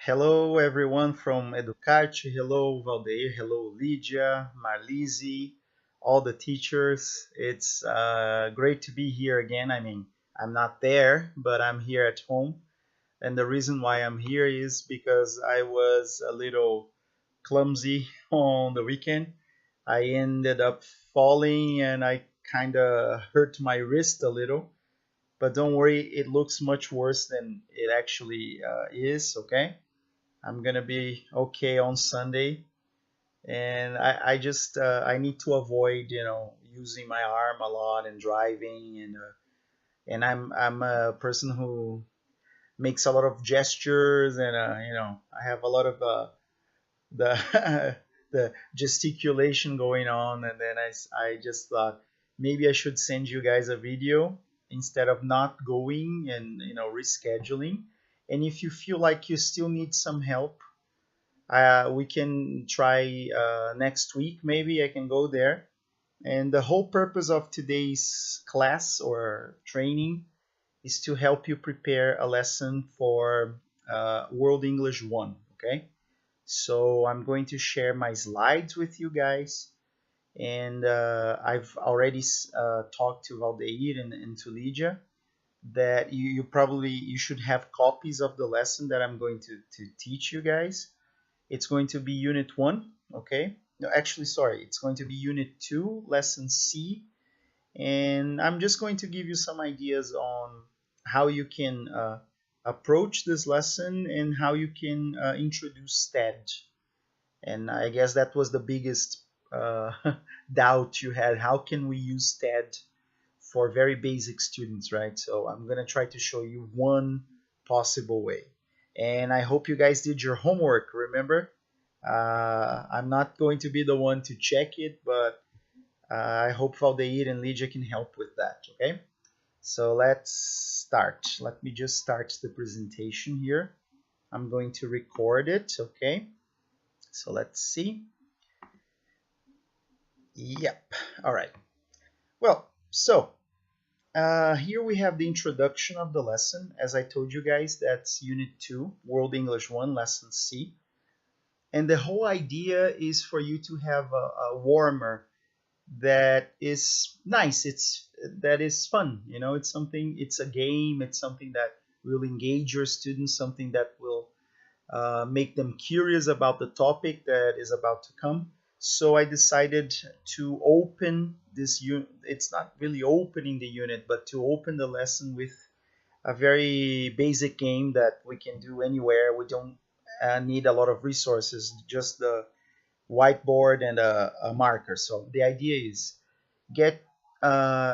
Hello, everyone from Educart. Hello, Valdeir. Hello, Lydia, Marlise, all the teachers. It's great to be here again. I mean, I'm not there, but I'm here at home. And the reason why I'm here is because I was a little clumsy on the weekend. I ended up falling and I kind of hurt my wrist a little. But don't worry, it looks much worse than it actually is, okay? I'm gonna be okay on Sunday, and I just I need to avoid using my arm a lot and driving, and I'm a person who makes a lot of gestures, and I have a lot of the the gesticulation going on, and then I just thought maybe I should send you guys a video instead of not going and rescheduling. And if you feel like you still need some help, we can try next week. Maybe I can go there. And the whole purpose of today's class or training is to help you prepare a lesson for World English 1. Okay. So I'm going to share my slides with you guys. And I've already talked to Valdeir and to Lydia that you should have copies of the lesson that I'm going to teach you guys. It's going to be Unit 1, okay? No, actually, sorry, it's going to be Unit 2, Lesson C. And I'm just going to give you some ideas on how you can approach this lesson and how you can introduce STED. And I guess that was the biggest doubt you had. How can we use STED for very basic students, right? So I'm going to try to show you one possible way. And I hope you guys did your homework, remember? I'm not going to be the one to check it, but I hope Valdeir and Lydia can help with that, okay? So let's start. Let me just start the presentation here. I'm going to record it, okay? So let's see. Yep, all right. Well, so here we have the introduction of the lesson. As I told you guys, that's Unit 2, World English 1, Lesson C. And the whole idea is for you to have a warmer that is nice. That is fun. It's something, it's a game, it's something that will engage your students, something that will make them curious about the topic that is about to come. So I decided to open this unit. It's not really opening the unit, but to open the lesson with a very basic game that we can do anywhere. We don't need a lot of resources, just the whiteboard and a marker. So the idea is get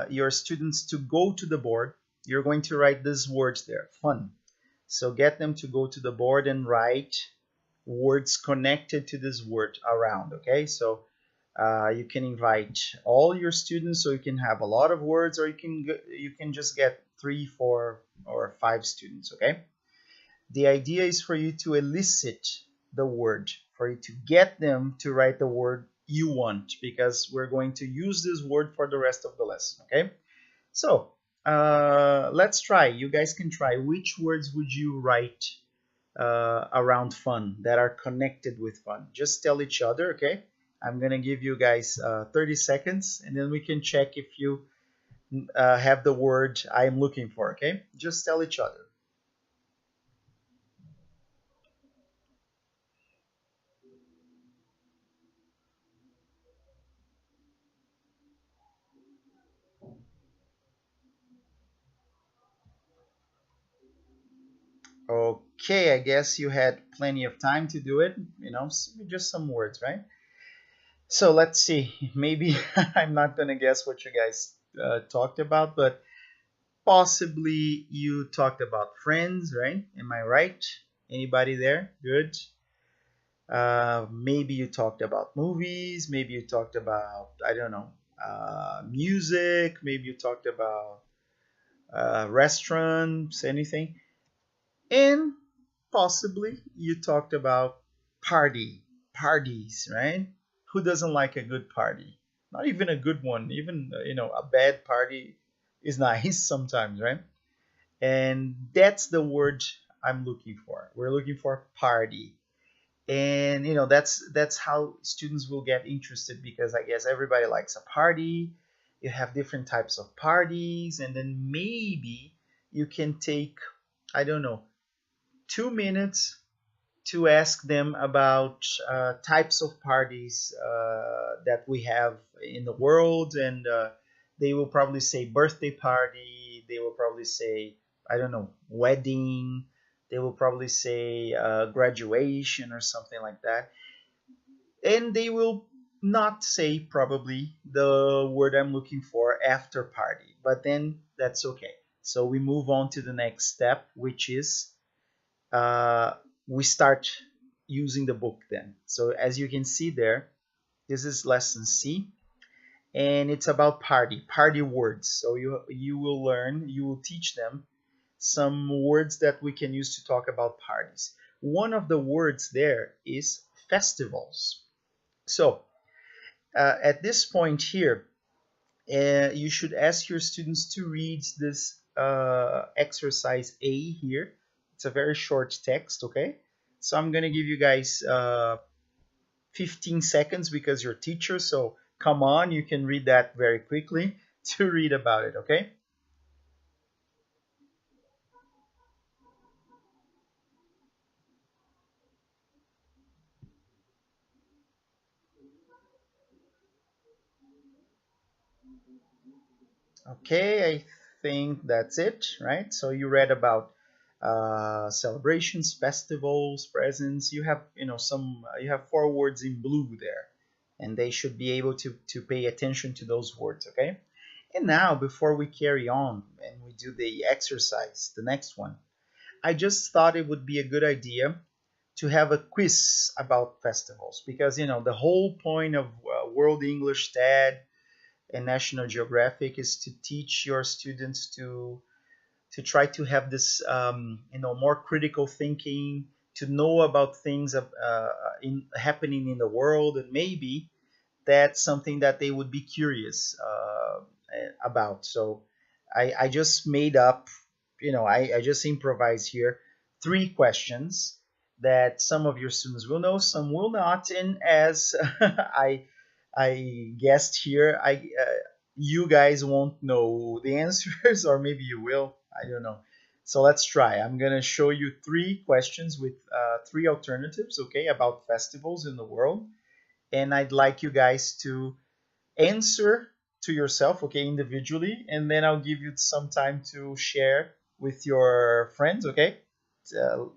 your students to go to the board. You're going to write these words there, fun. So get them to go to the board and write words connected to this word around, okay? So you can invite all your students, so you can have a lot of words, or you can just get 3, 4, or 5 students, okay? The idea is for you to elicit the word, for you to get them to write the word you want, because we're going to use this word for the rest of the lesson, okay? So let's try. You guys can try. Which words would you write around fun, that are connected with fun? Just tell each other, okay? I'm gonna give you guys 30 seconds, and then we can check if you have the word I'm looking for, okay? Just tell each other. Okay, I guess you had plenty of time to do it, just some words, right? So let's see. Maybe I'm not gonna guess what you guys talked about, but possibly you talked about friends, right? Am I right? Anybody there? Good. Maybe you talked about movies. Maybe you talked about, I don't know, music. Maybe you talked about restaurants, anything. And possibly you talked about parties, right? Who doesn't like a good party? Not even a good one, even a bad party is nice sometimes, right? And that's the word I'm looking for? We're looking for party. And that's how students will get interested, because I guess everybody likes a party. You have different types of parties, and then maybe you can take, I don't know, 2 minutes to ask them about types of parties that we have in the world, and they will probably say birthday party. They will probably say, I don't know, wedding. They will probably say graduation or something like that, and they will not say probably the word I'm looking for, after party. But then that's okay. So we move on to the next step, which is uh, we start using the book then. So as you can see there, this is lesson C, and it's about party words. So you will teach them some words that we can use to talk about parties. One of the words there is festivals. So at this point here, you should ask your students to read this exercise A here. It's a very short text, okay? So I'm going to give you guys 15 seconds because you're teachers, so come on, you can read that very quickly to read about it, okay? Okay, I think that's it, right? So you read about celebrations, festivals, presents. You have, you have four words in blue there, and they should be able to pay attention to those words, okay? And now, before we carry on and we do the exercise, the next one, I just thought it would be a good idea to have a quiz about festivals, because the whole point of World English TED and National Geographic is to teach your students to try to have this more critical thinking, to know about things happening in the world, and maybe that's something that they would be curious about. So I just made up, I just improvised here 3 questions that some of your students will know, some will not, and as I guessed here, you guys won't know the answers, or maybe you will. I don't know. So let's try. I'm gonna show you 3 questions with 3 alternatives, okay, about festivals in the world, and I'd like you guys to answer to yourself, okay, individually, and then I'll give you some time to share with your friends, okay. Uh,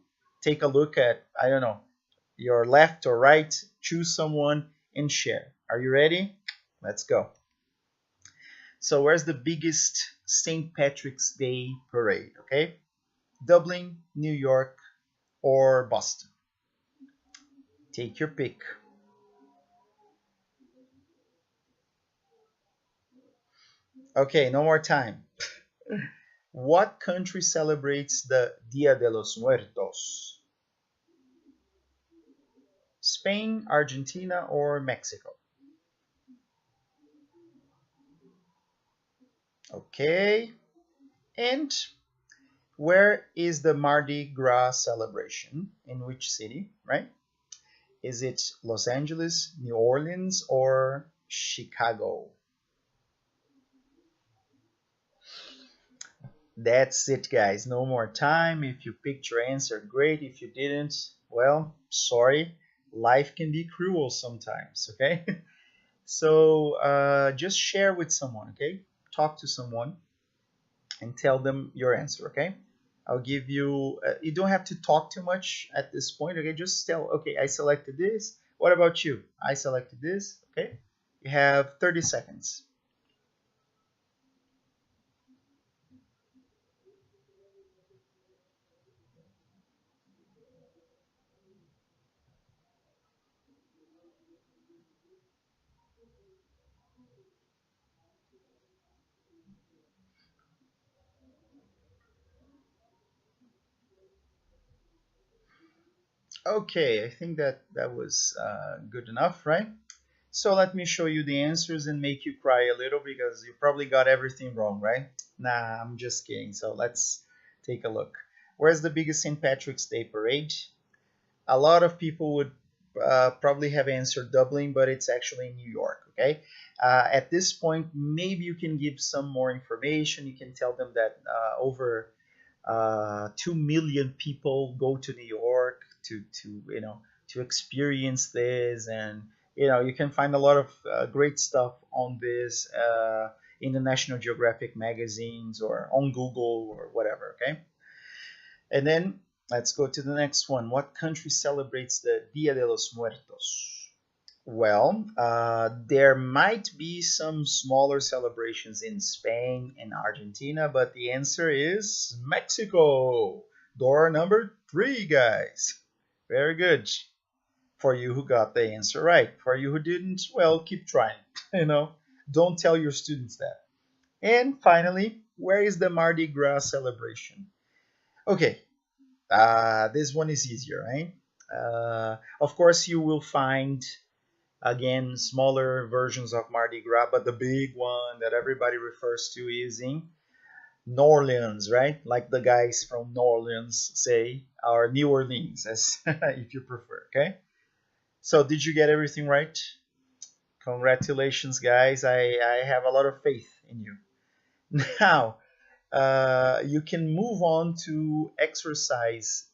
Take a look at, I don't know, your left or right, choose someone and share. Are you ready? Let's go. So where's the biggest St. Patrick's Day parade? Okay, Dublin, New York, or Boston? Take your pick. Okay, no more time. What country celebrates the Dia de los Muertos? Spain, Argentina, or Mexico? Okay, and where is the Mardi Gras celebration? In which city, right? Is it Los Angeles, New Orleans, or Chicago? That's it, guys. No more time. If you picked your answer, great. If you didn't, well, sorry. Life can be cruel sometimes, okay? So just share with someone, okay? Talk to someone and tell them your answer, okay? I'll give you, you don't have to talk too much at this point, okay? Just tell, okay, I selected this. What about you? I selected this, okay? You have 30 seconds. Okay, I think that was good enough, right? So let me show you the answers and make you cry a little because you probably got everything wrong, right? Nah, I'm just kidding. So let's take a look. Where's the biggest St. Patrick's Day parade? A lot of people would probably have answered Dublin, but it's actually in New York. Okay. At this point, maybe you can give some more information. You can tell them that over 2 million people go to New York to experience this, and you can find a lot of great stuff on this in the National Geographic magazines or on Google or whatever. Okay, and then let's go to the next one. What country celebrates the Dia de los Muertos? Well, there might be some smaller celebrations in Spain and Argentina, but the answer is Mexico. Door number three, guys. Very good. For you who got the answer right. For you who didn't, well, keep trying. You know, don't tell your students that. And finally, where is the Mardi Gras celebration? Okay, this one is easier, right? Of course, you will find again smaller versions of Mardi Gras, but the big one that everybody refers to is in New Orleans, right? Like the guys from New Orleans say, or New Orleans, as if you prefer. Okay. So did you get everything right? Congratulations, guys. I have a lot of faith in you. Now, you can move on to exercise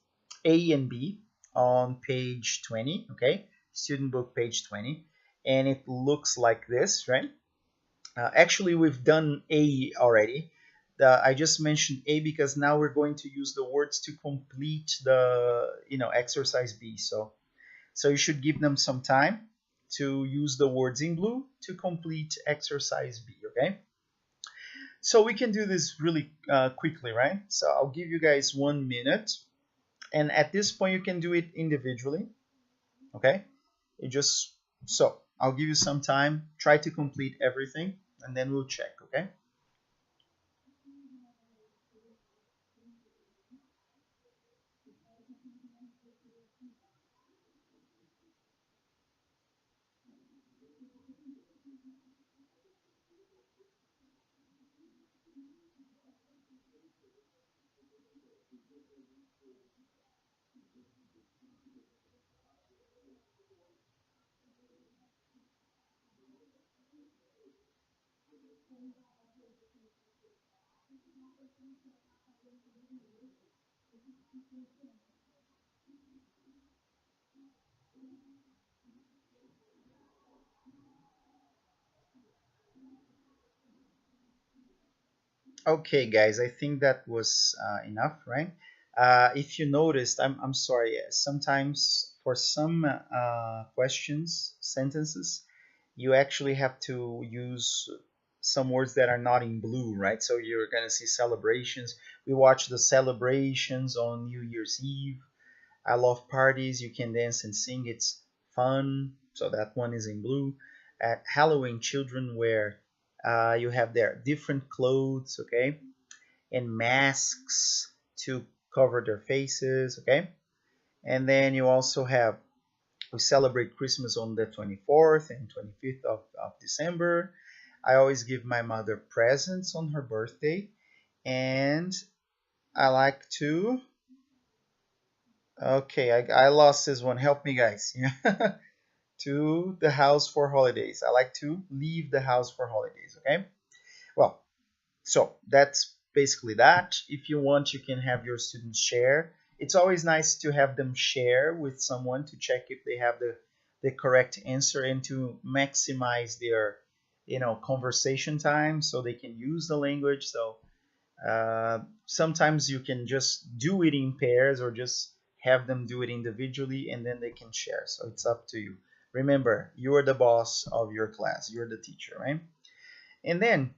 A and B on page 20, okay? Student book page 20. And it looks like this, right? Actually, we've done A already. I just mentioned A because now we're going to use the words to complete the, exercise B. So you should give them some time to use the words in blue to complete exercise B, okay? So we can do this really quickly, right? So I'll give you guys 1 minute. And at this point, you can do it individually, okay? So I'll give you some time. Try to complete everything, and then we'll check, okay? Okay, guys, I think that was enough, right? If you noticed, I'm sorry, sometimes for some questions, sentences, you actually have to use some words that are not in blue, right? So you're going to see celebrations. We watch the celebrations on New Year's Eve. I love parties. You can dance and sing. It's fun. So that one is in blue. At Halloween, children wear, you have their different clothes, okay? And masks to cover their faces, okay? And then you also have, we celebrate Christmas on the 24th and 25th of December. I always give my mother presents on her birthday. And I like to, okay, I lost this one. Help me, guys. To the house for holidays. I like to leave the house for holidays, okay? Well, so that's basically that. If you want, you can have your students share. It's always nice to have them share with someone to check if they have the correct answer and to maximize their conversation time so they can use the language. So sometimes you can just do it in pairs or just have them do it individually and then they can share. So it's up to you. Remember, you're the boss of your class. You're the teacher, right? And then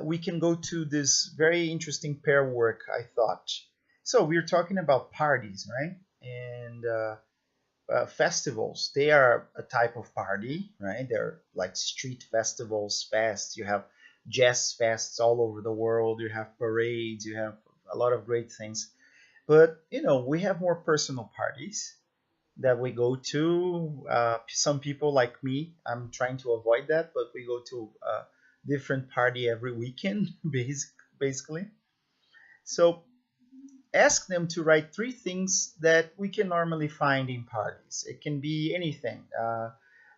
we can go to this very interesting pair work, I thought. So we're talking about parties, right? And festivals. They are a type of party, right? They're like street festivals, fests. You have jazz fests all over the world. You have parades. You have a lot of great things. But, we have more personal parties that we go to. Some people like me, I'm trying to avoid that, but we go to a different party every weekend, basically. So ask them to write three things that we can normally find in parties. It can be anything,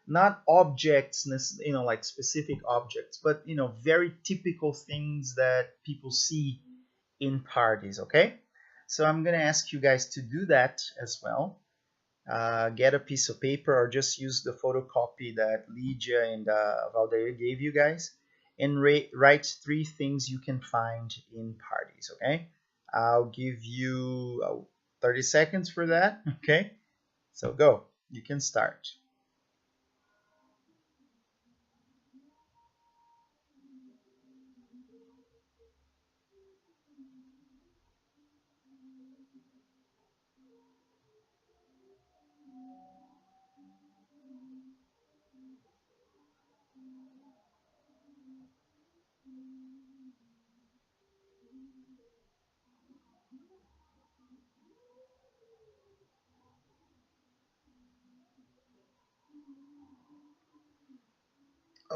not objects, like specific objects, but very typical things that people see in parties. Okay, so I'm gonna ask you guys to do that as well. Get a piece of paper or just use the photocopy that Lydia and Valdeir gave you guys and write three things you can find in parties, okay? I'll give you 30 seconds for that, okay? So go, you can start.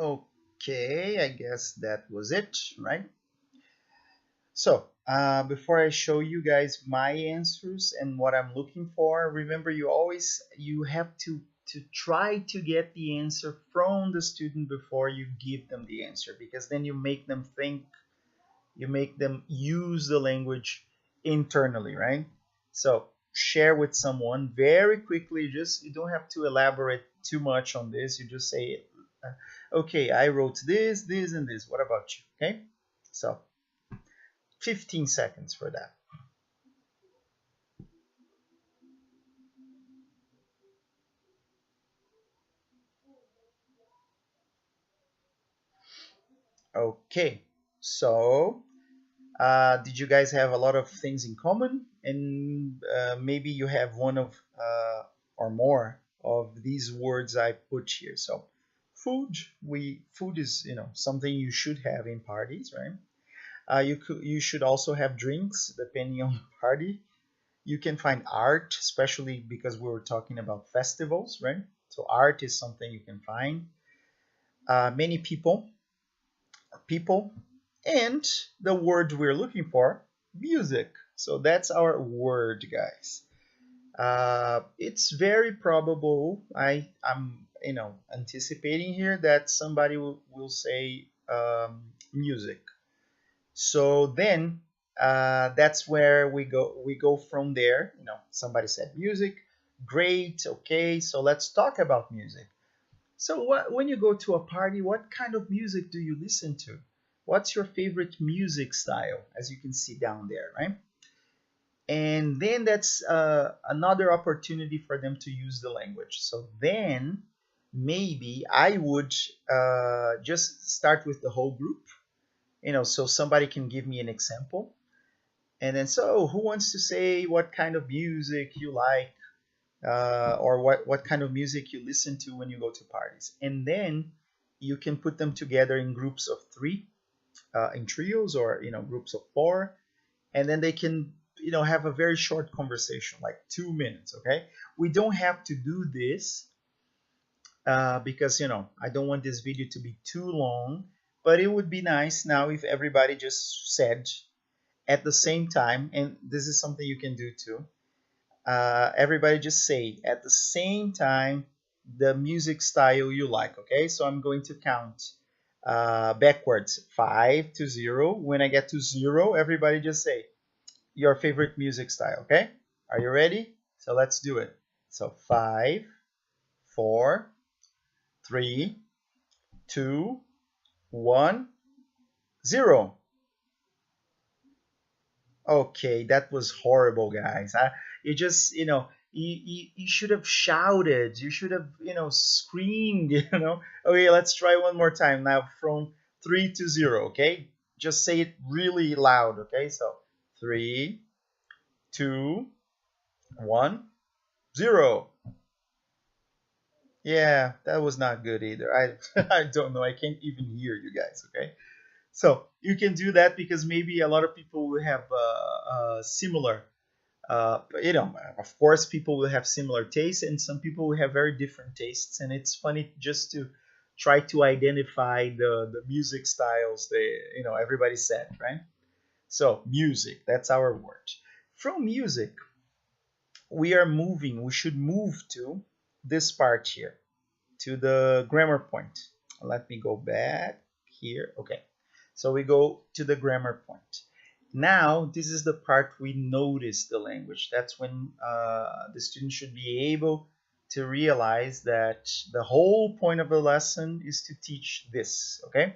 Okay, I guess that was it, right? So, before I show you guys my answers and what I'm looking for, remember you have to try to get the answer from the student before you give them the answer, because then you make them think, you make them use the language internally, right? So, share with someone very quickly, just you don't have to elaborate too much on this. You just say, okay, I wrote this, this, and this. What about you? Okay? So, 15 seconds for that. Okay, so did you guys have a lot of things in common? And maybe you have one of or more of these words I put here. So food is something you should have in parties, right? You should also have drinks depending on the party. You can find art, especially because we were talking about festivals, right? So art is something you can find. Many people, and the word we're looking for, music. So that's our word, guys. It's very probable. I'm anticipating here that somebody will say music. So then that's where we go from there. Somebody said music. Great. Okay. So let's talk about music. So when you go to a party, what kind of music do you listen to? What's your favorite music style? As you can see down there, right? And then that's another opportunity for them to use the language. So then maybe I would just start with the whole group, so somebody can give me an example. And then, so who wants to say what kind of music you like? Or what kind of music you listen to when you go to parties. And then you can put them together in groups of three, in trios or groups of four, and then they can have a very short conversation, like 2 minutes. Okay, we don't have to do this because I don't want this video to be too long, but it would be nice now if everybody just said at the same time, and this is something you can do too. Everybody just say at the same time the music style you like. Okay, so I'm going to count backwards, 5 to 0. When I get to 0, everybody just say your favorite music style. Okay, are you ready? So let's do it. So 5, 4, 3, 2, 1, 0. Okay, that was horrible, guys. You just, you should have shouted. You should have, screamed, Okay, let's try one more time now from 3 to 0, okay? Just say it really loud, okay? So 3, 2, 1, 0. Yeah, that was not good either. I don't know. I can't even hear you guys, okay? So you can do that because maybe a lot of people will have similar of course, people will have similar tastes, and some people will have very different tastes. And it's funny just to try to identify the music styles they everybody said, right? So music, that's our word. From music, we should move to this part here, to the grammar point. Let me go back here. Okay. So we go to the grammar point. Now, this is the part we notice the language. That's when the student should be able to realize that the whole point of the lesson is to teach this. Okay.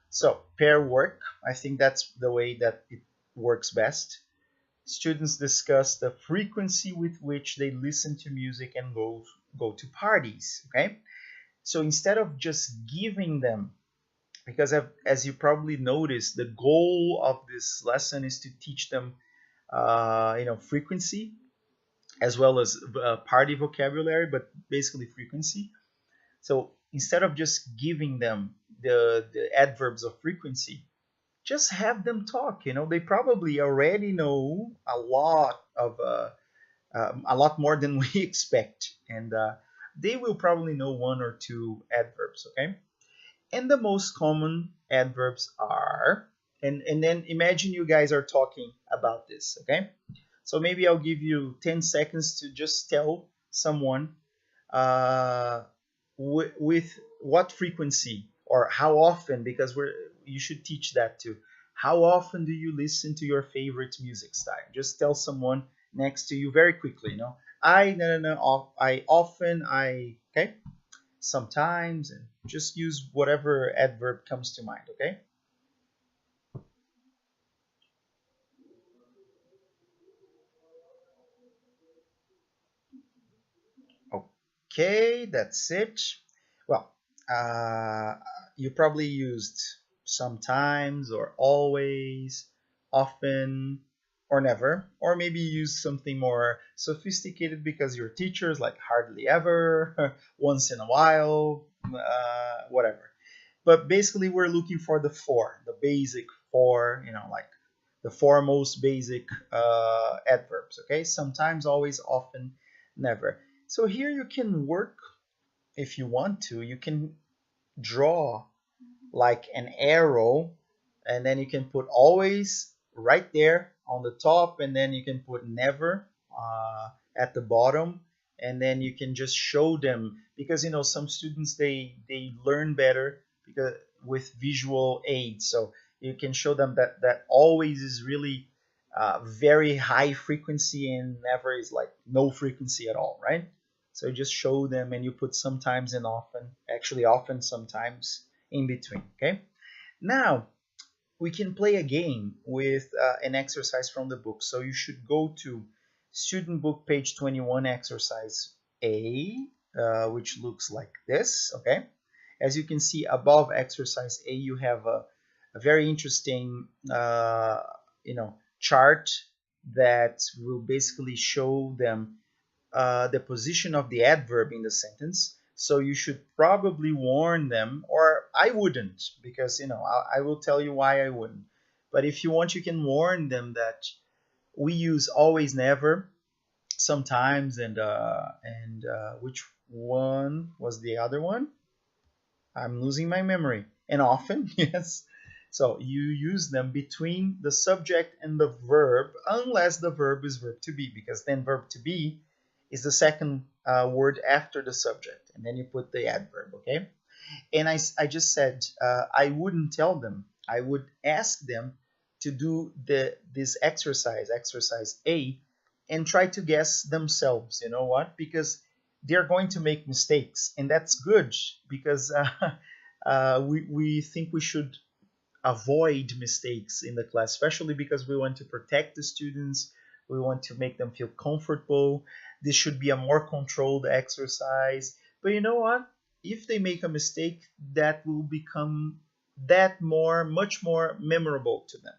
So pair work, I think that's the way that it works best. Students discuss the frequency with which they listen to music and go to parties. Okay. So instead of just giving them, because as you probably noticed, the goal of this lesson is to teach them, frequency as well as party vocabulary, but basically frequency. So instead of just giving them the adverbs of frequency, just have them talk. They probably already know a lot more than we expect, and they will probably know one or two adverbs. Okay. And the most common adverbs are, and then imagine you guys are talking about this, okay? So maybe I'll give you 10 seconds to just tell someone uh, with what frequency or how often, because you should teach that too. How often do you listen to your favorite music style? Just tell someone next to you very quickly, no, no, I often, okay? Sometimes, and just use whatever adverb comes to mind. Okay. Okay, that's it. Well, uh, you probably used sometimes or always, often, or never, or maybe you use something more sophisticated because your teachers like hardly ever, once in a while, whatever. But basically, we're looking for the basic four, like the four most basic adverbs. Okay, sometimes, always, often, never. So here you can work if you want to. You can draw like an arrow, and then you can put always right there on the top, and then you can put never at the bottom, and then you can just show them, because some students they learn better because with visual aids. So you can show them that always is really very high frequency, and never is like no frequency at all, right? So you just show them, and you put sometimes and often, actually often, sometimes in between. Okay. Now we can play a game with an exercise from the book. So you should go to student book page 21, exercise A, which looks like this. Okay. As you can see above exercise A, you have a very interesting chart that will basically show them the position of the adverb in the sentence. So you should probably warn them, or I wouldn't, because I will tell you why I wouldn't. But if you want, you can warn them that we use always, never, sometimes, and which one was the other one? I'm losing my memory. And often, yes. So you use them between the subject and the verb, unless the verb is verb to be, because then verb to be is the second word after the subject, and then you put the adverb. Okay. And I just said I wouldn't tell them. I would ask them to do this exercise A, and try to guess themselves. You know what? Because they're going to make mistakes, and that's good, because we think we should avoid mistakes in the class, especially because we want to protect the students. We want to make them feel comfortable. This should be a more controlled exercise. But you know what? If they make a mistake, that will become much more memorable to them.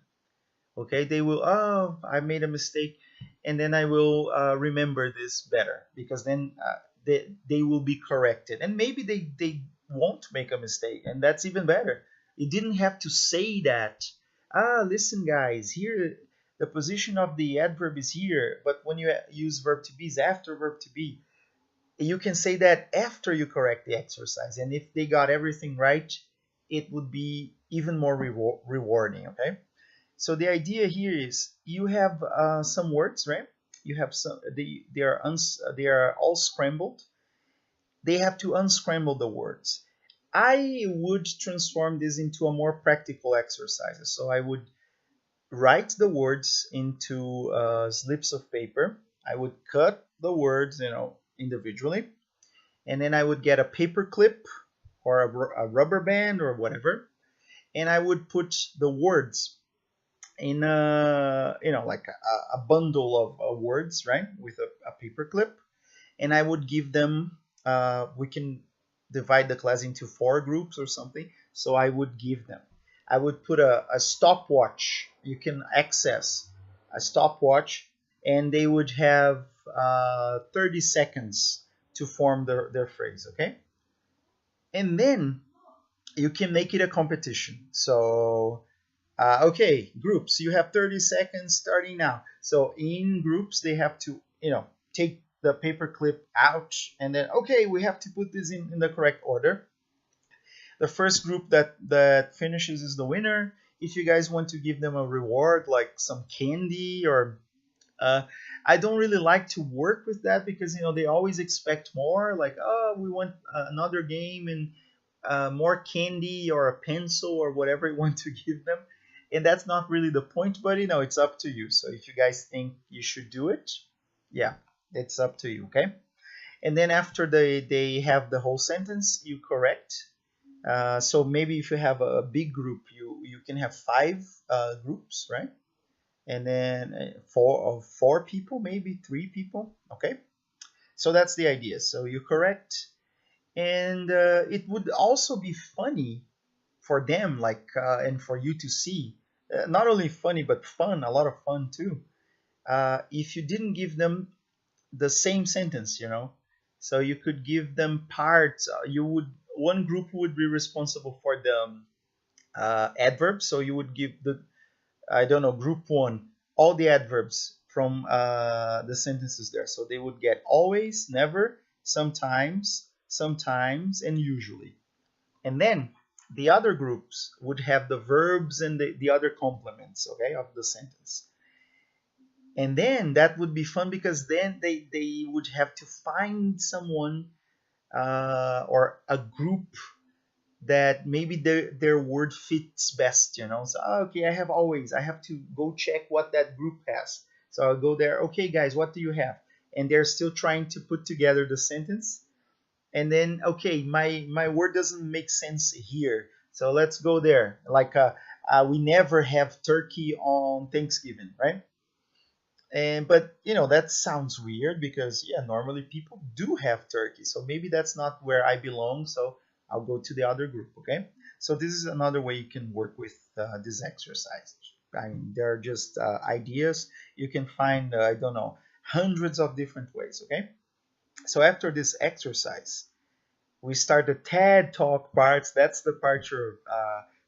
Okay, they will, oh, I made a mistake, and then I will remember this better, because then they will be corrected, and maybe they won't make a mistake, and that's even better. You didn't have to say that. Listen, guys, here the position of the adverb is here, but when you use verb to be is after verb to be. You can say that after you correct the exercise, and if they got everything right, it would be even more rewarding. Okay. So the idea here is you have some words, right? You have some, they are all scrambled. They have to unscramble the words. I would transform this into a more practical exercise. So I would write the words into slips of paper. I would cut the words, individually, and then I would get a paper clip or a rubber band or whatever, and I would put the words in like a bundle of words, right, with a paper clip, and I would give them. We can divide the class into 4 groups or something. So I would give them. I would put a stopwatch. You can access a stopwatch, and they would have 30 seconds to form their phrase. Okay, and then you can make it a competition. So okay, groups, you have 30 seconds starting now. So in groups, they have to, take the paper clip out, and then, okay, we have to put this in the correct order. The first group that finishes is the winner. If you guys want to give them a reward, like some candy or uh, I don't really like to work with that because they always expect more. Like, oh, we want another game and more candy or a pencil or whatever you want to give them, and that's not really the point. But it's up to you. So if you guys think you should do it, yeah, it's up to you. Okay, and then after they have the whole sentence, you correct. So maybe if you have a big group, you can have 5 groups, right? And then four people, maybe 3 people. Okay, so that's the idea. So you correct, and it would also be funny for them, like and for you to see, not only funny but fun, a lot of fun too. If you didn't give them the same sentence, so you could give them parts. You would One group would be responsible for the adverbs, so you would give the, I don't know, group one, all the adverbs from the sentences there. So they would get always, never, sometimes, and usually. And then the other groups would have the verbs and the other complements, okay, of the sentence. And then that would be fun because then they would have to find someone or a group that maybe their word fits best, So okay, I have always. I have to go check what that group has. So I'll go there. Okay, guys, what do you have? And they're still trying to put together the sentence. And then okay, my word doesn't make sense here. So let's go there. Like we never have turkey on Thanksgiving, right? And but that sounds weird because yeah, normally people do have turkey. So maybe that's not where I belong. So I'll go to the other group. Okay. So this is another way you can work with this exercise. I mean, there are just ideas. You can find I don't know, hundreds of different ways. Okay. So after this exercise, we start the TED Talk parts. That's the part you're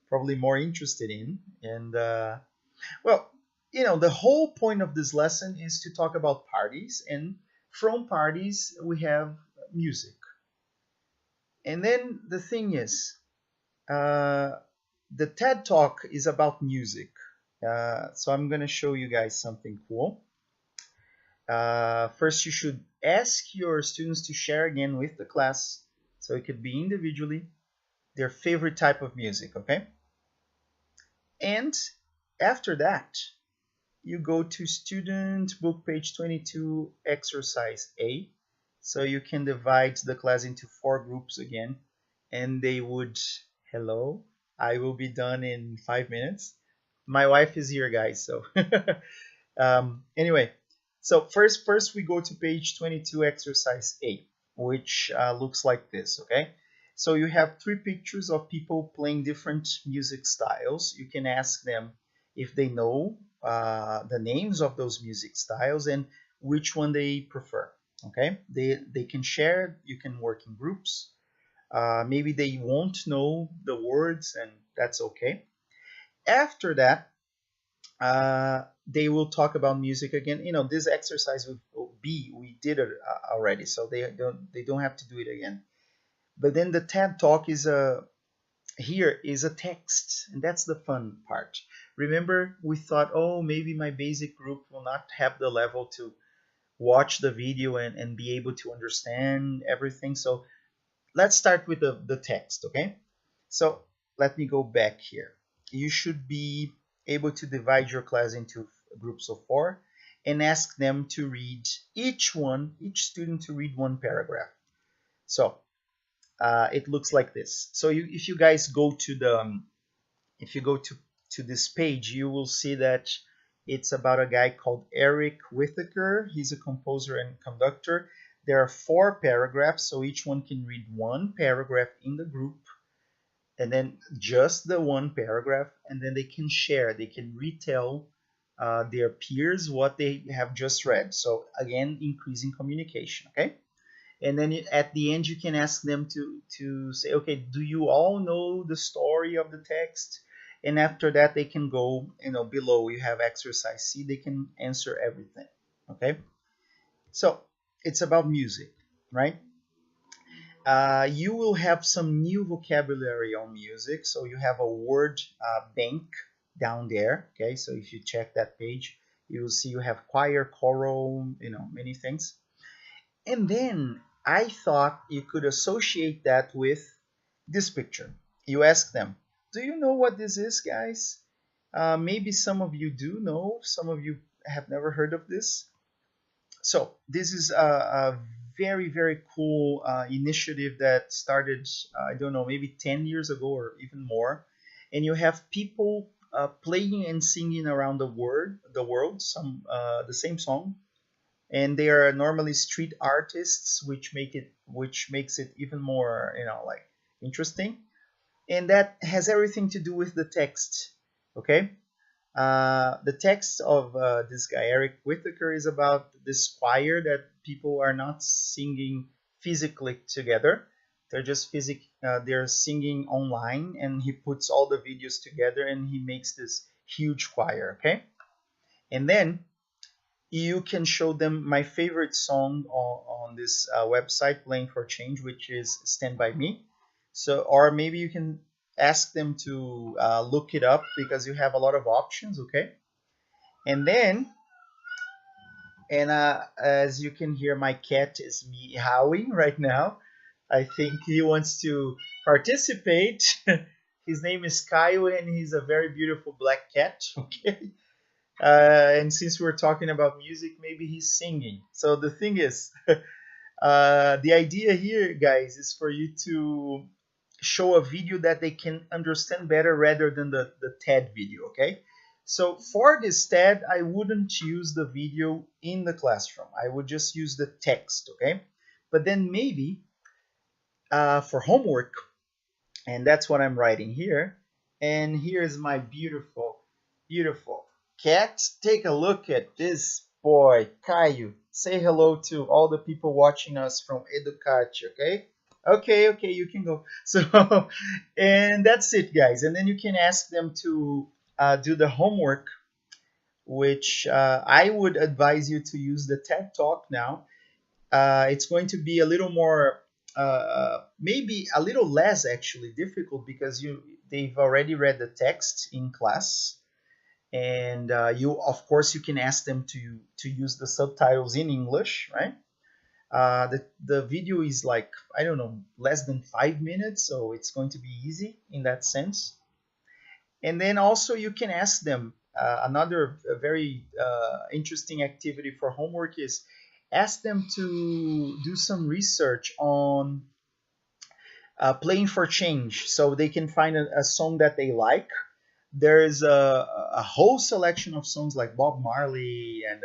probably more interested in. And well, the whole point of this lesson is to talk about parties, and from parties we have music. And then the thing is, the TED Talk is about music. So I'm going to show you guys something cool. First, you should ask your students to share again with the class, so it could be individually, their favorite type of music, okay? And after that, you go to student book page 22, exercise A. So you can divide the class into 4 groups again, and they would, hello, I will be done in 5 minutes. My wife is here, guys, so anyway, so first we go to page 22, exercise A, which looks like this, okay? So you have 3 pictures of people playing different music styles. You can ask them if they know the names of those music styles and which one they prefer. Okay, they can share. You can work in groups. Maybe they won't know the words, and that's okay. After that, they will talk about music again. This exercise will be, we did it already, so they don't have to do it again. But then the TED Talk is here is a text, and that's the fun part. Remember, we thought, oh, maybe my basic group will not have the level to watch the video and be able to understand everything. So let's start with the text, okay? So let me go back here. You should be able to divide your class into groups of 4 and ask them to read each student to read one paragraph. So it looks like this. So if you guys go to if you go to this page, you will see that it's about a guy called Eric Whittaker. He's a composer and conductor. There are 4 paragraphs, so each one can read one paragraph in the group, and then just the one paragraph, and then they can share, they can retell their peers what they have just read. So again, increasing communication, okay? And then at the end, you can ask them to say, okay, do you all know the story of the text? And after that, they can go, below you have exercise C, they can answer everything, okay? So it's about music, right? You will have some new vocabulary on music. So you have a word bank down there, okay? So if you check that page, you will see you have choir, choral, many things. And then I thought you could associate that with this picture. You ask them, do you know what this is, guys? Maybe some of you do know, some of you have never heard of this. So this is a very, very cool initiative that started, I don't know, maybe 10 years ago or even more. And you have people playing and singing around the world, the same song, and they are normally street artists, which makes it even more like interesting. And that has everything to do with the text, okay? The text of this guy Eric Whittaker is about this choir that people are not singing physically together. They're singing online, and he puts all the videos together and he makes this huge choir, okay? And then you can show them my favorite song on this website, Playing for Change, which is Stand By Me. So, or maybe you can ask them to look it up, because you have a lot of options, okay? And then, as you can hear, my cat is meowing right now. I think he wants to participate. His name is Caio, and he's a very beautiful black cat, okay? And since we're talking about music, maybe he's singing. So the thing is, the idea here, guys, is for you to show a video that they can understand better rather than the TED video, okay? So for this TED, I wouldn't use the video in the classroom. I would just use the text, okay? But then maybe for homework, and that's what I'm writing here. And here's my beautiful, beautiful cat. Take a look at this boy, Caio. Say hello to all the people watching us from Educart, okay? Okay, you can go. So, and that's it, guys. And then you can ask them to do the homework, which I would advise you to use the TED Talk now. It's going to be a little more, maybe a little less actually difficult, because they've already read the text in class, and you of course you can ask them to use the subtitles in English, right? The video is like, I don't know, less than 5 minutes, so it's going to be easy in that sense. And then also you can ask them, another very interesting activity for homework is ask them to do some research on Playing for Change, so they can find a song that they like. There's a whole selection of songs like Bob Marley and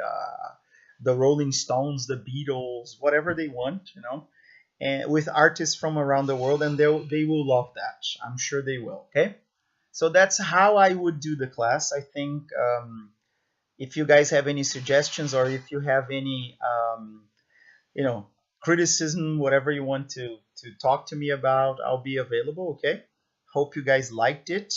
the Rolling Stones, the Beatles, whatever they want, and with artists from around the world, and they will love that. I'm sure they will. Okay, so that's how I would do the class. I think if you guys have any suggestions, or if you have any criticism, whatever you want to talk to me about, I'll be available. Okay, hope you guys liked it,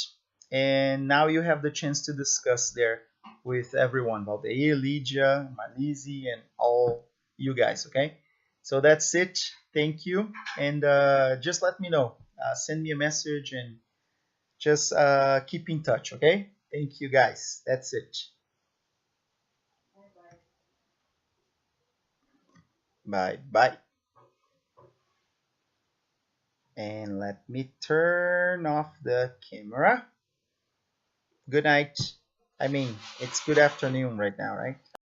and now you have the chance to discuss there with everyone, Valdeir, Lydia, Marlise, and all you guys. Okay, so that's it. Thank you, and just let me know. Send me a message, and Just keep in touch, okay? Thank you guys. That's it. Bye bye. And let me turn off the camera. Good night. I mean, it's good afternoon right now, right?